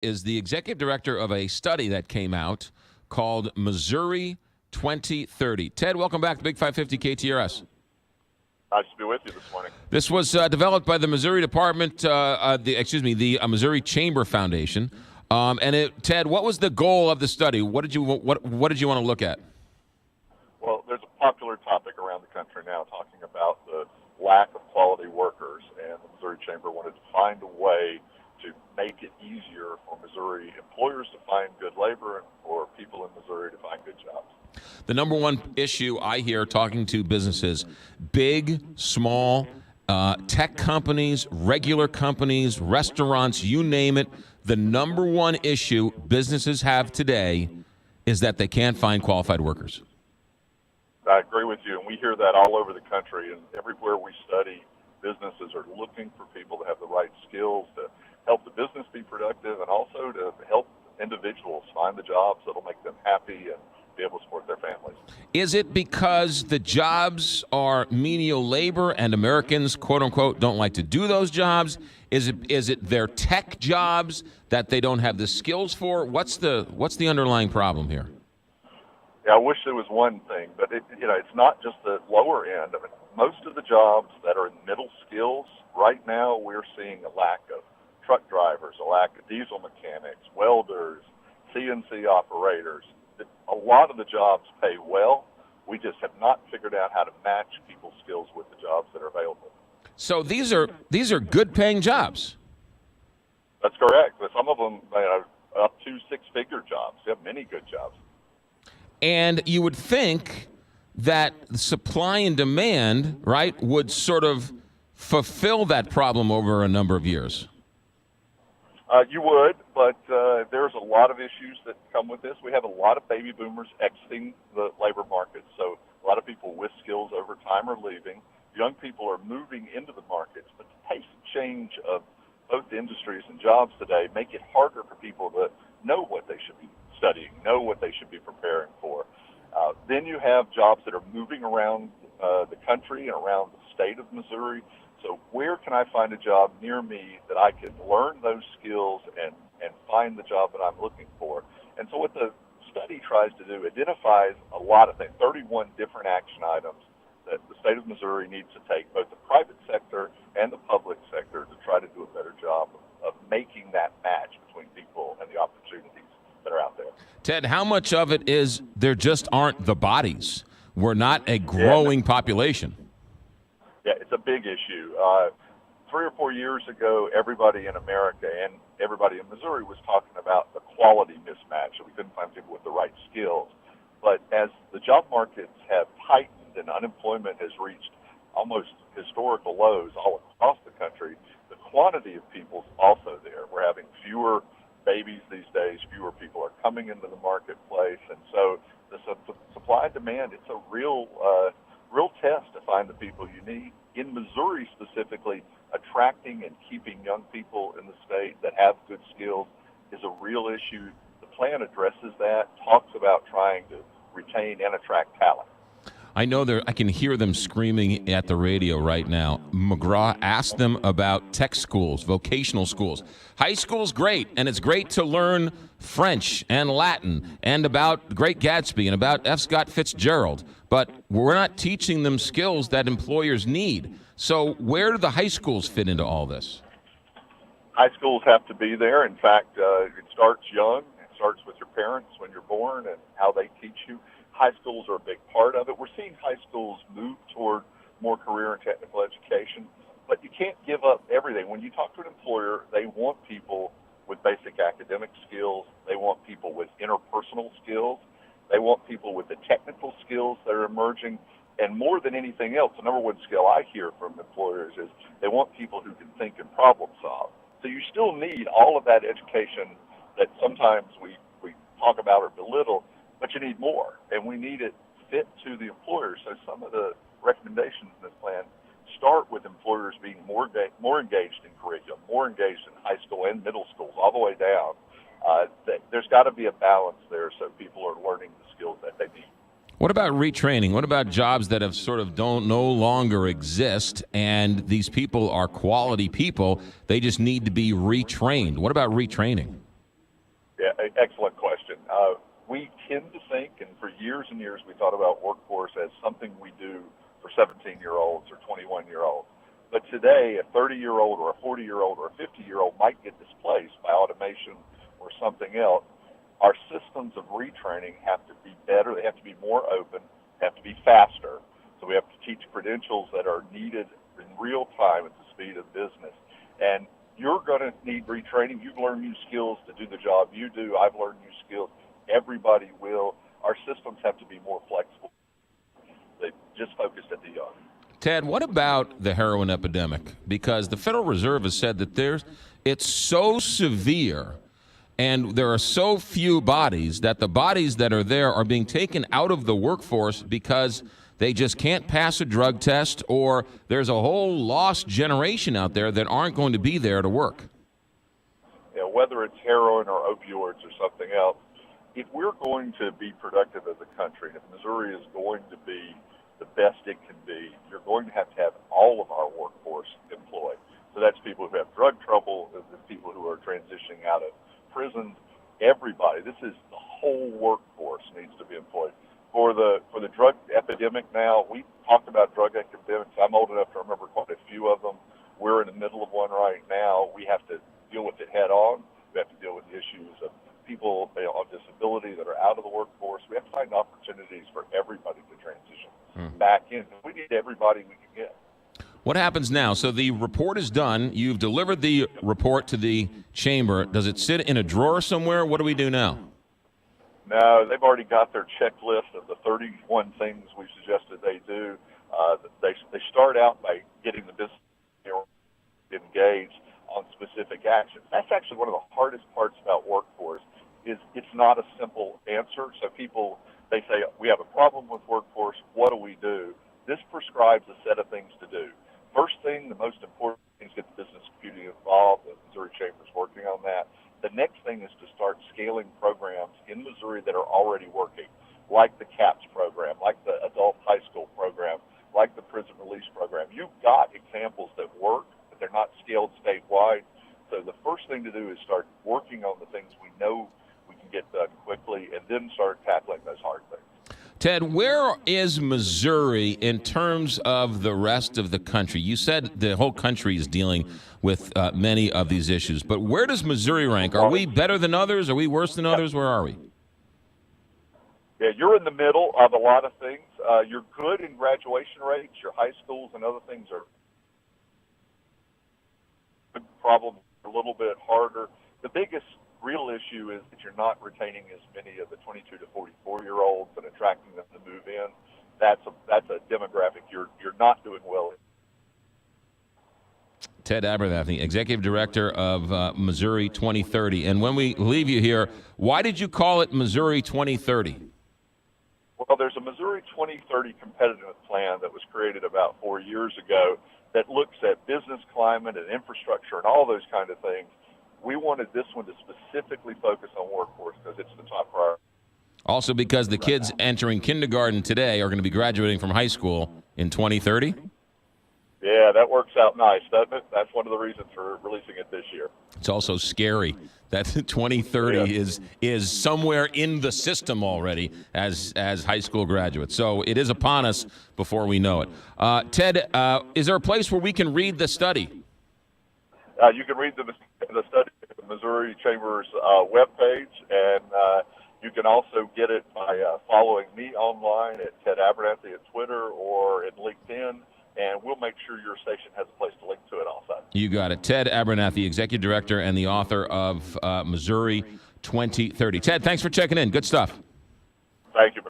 is the executive director of a study that came out called Missouri 2030. Ted, welcome back to Big 550 KTRS. Nice to be with you this morning. This was developed by the Missouri Department, the Missouri Chamber Foundation. Ted, what was the goal of the study? What did you want to look at? Well, there's a popular topic around the country now talking about the lack of quality workers, and the Missouri Chamber wanted to find a way to make it easier for Missouri employers to find good labor and for people in Missouri to find good jobs. The number one issue I hear talking to businesses, big, small, tech companies, regular companies, restaurants, you name it, the number one issue businesses have today is that they can't find qualified workers. I agree with you, and we hear that all over the country, and everywhere we study, businesses are looking for people to have the right skills to help the business be productive and also to help individuals find the jobs that'll make them happy and be able to support their families. Is it because the jobs are menial labor and Americans, quote unquote, don't like to do those jobs? Is it their tech jobs that they don't have the skills for? What's the underlying problem here? Yeah, I wish there was one thing, but it's not just the lower end. I mean, most of the jobs that are in middle skills right now, we're seeing a lack of truck drivers, a lack of diesel mechanics, welders, CNC operators. A lot of the jobs pay well. We just have not figured out how to match people's skills with the jobs that are available. So these are good paying jobs. That's correct. But some of them are up to six-figure jobs. They have many good jobs. And you would think that supply and demand, right, would sort of fulfill that problem over a number of years. You would, but there's a lot of issues that come with this. We have a lot of baby boomers exiting the labor market, so a lot of people with skills over time are leaving. Young people are moving into the markets, but the pace of change of both industries and jobs today make it harder for people to know what they should be studying, know what they should be preparing for. Then you have jobs that are moving around the country and around the state of Missouri. So where can I find a job near me that I can learn those skills and find the job that I'm looking for? And so what the study tries to do, identifies a lot of things, 31 different action items that the state of Missouri needs to take, both the private sector and the public sector, to try to do a better job of making that match between people and the opportunities that are out there. Ted, how much of it is there just aren't the bodies? We're not a growing population. Yeah, it's a big issue. 3 or 4 years ago, everybody in America and everybody in Missouri was talking about the quality mismatch, that we couldn't find people with the right skills. But as the job markets have tightened and unemployment has reached almost historical lows all across the country, the quantity of people is also there. We're having fewer babies these days, fewer people are coming into the marketplace, and so the supply and demand, it's a real test to find the people you need. In Missouri specifically, attracting and keeping young people in the state that have good skills is a real issue. The plan addresses that, talks about trying to retain and attract talent. I know I can hear them screaming at the radio right now. McGraw asked them about tech schools, vocational schools. High school's great, and it's great to learn French and Latin and about Great Gatsby and about F. Scott Fitzgerald, but we're not teaching them skills that employers need. So where do the high schools fit into all this? High schools have to be there. In fact, it starts young. It starts with your parents when you're born and how they teach you. High schools are a big part of it. We're seeing high schools move toward more career and technical education, but you can't give up everything. When you talk to an employer, they want people with basic academic skills. They want people with interpersonal skills. They want people with the technical skills that are emerging. And more than anything else, the number one skill I hear from employers is they want people who can think and problem solve. So you still need all of that education that sometimes we talk about or belittle, but you need more, and we need it fit to the employer. So some of the recommendations in this plan start with employers being more engaged in curriculum, more engaged in high school and middle schools, all the way down. There's got to be a balance there so people are learning the skills that they need. What about retraining? What about jobs that have sort of no longer exist, and these people are quality people, they just need to be retrained? What about retraining? Excellent question. We tend to think, and for years and years we thought about workforce as something we do for 17-year-olds or 21-year-olds. But today, a 30-year-old or a 40-year-old or a 50-year-old might get displaced by automation or something else. Our systems of retraining have to be better. They have to be more open, have to be faster. So we have to teach credentials that are needed in real time at the speed of business. And you're going to need retraining. You've learned new skills to do the job you do. I've learned new skills. Everybody will. Our systems have to be more flexible. They just focused at the young. Ted, what about the heroin epidemic? Because the Federal Reserve has said that it's so severe and there are so few bodies that the bodies that are there are being taken out of the workforce because they just can't pass a drug test, or there's a whole lost generation out there that aren't going to be there to work. Yeah, whether it's heroin or opioids or something else, if we're going to be productive as a country, and if Missouri is going to be the best it can be, you're going to have all of our workforce employed. So that's people who have drug trouble, the people who are transitioning out of prison, everybody. This is the whole workforce needs to be employed. For the drug epidemic now, we talked about drug epidemics. I'm old enough to remember quite a few of them. We're in the middle of one right now. We have to deal with it head on. We have to deal with the issues of people on disability that are out of the workforce. We have to find opportunities for everybody to transition back in. We need everybody we can get. What happens now? So the report is done. You've delivered the report to the chamber. Does it sit in a drawer somewhere? What do we do now? No, they've already got their checklist of the 31 things we suggested they do. They start out by getting the business engaged on specific actions. That's actually one of the hardest parts about workforce. Is it's not a simple answer. So people, they say, we have a problem with workforce. What do we do? This prescribes a set of things to do. First thing, the most important thing is get the business community involved. The Missouri Chamber is working on that. The next thing is to start scaling programs in Missouri that are already working, like the CAPS program, like the adult high school program, like the prison release program. You've got examples that work, but they're not scaled statewide. So the first thing to do is start working on the things we know we can get done quickly, and then start tackling those hard things. Ted, where is Missouri in terms of the rest of the country? You said the whole country is dealing with many of these issues, but where does Missouri rank? Are we better than others? Are we worse than others? Where are we? Yeah, you're in the middle of a lot of things. You're good in graduation rates. Your high schools and other things are probably a little bit harder. The biggest real issue is that you're not retaining as many of the 22 to 44-year-olds and attracting them to move in. That's a demographic you're not doing well in. Ted Abernathy, Executive Director of Missouri 2030. And when we leave you here, why did you call it Missouri 2030? Well, there's a Missouri 2030 competitive plan that was created about 4 years ago that looks at business climate and infrastructure and all those kind of things. We wanted this one to specifically focus on workforce because it's the top priority. Also because the kids entering kindergarten today are going to be graduating from high school in 2030? Yeah, that works out nice, doesn't it? That's one of the reasons for releasing it this year. It's also scary that 2030 is somewhere in the system already as high school graduates. So it is upon us before we know it. Ted, is there a place where we can read the study? You can read the study at the Missouri Chamber's webpage, and you can also get it by following me online at Ted Abernathy at Twitter or at LinkedIn, and we'll make sure your station has a place to link to it also. You got it. Ted Abernathy, Executive Director and the author of Missouri 2030. Ted, thanks for checking in. Good stuff. Thank you.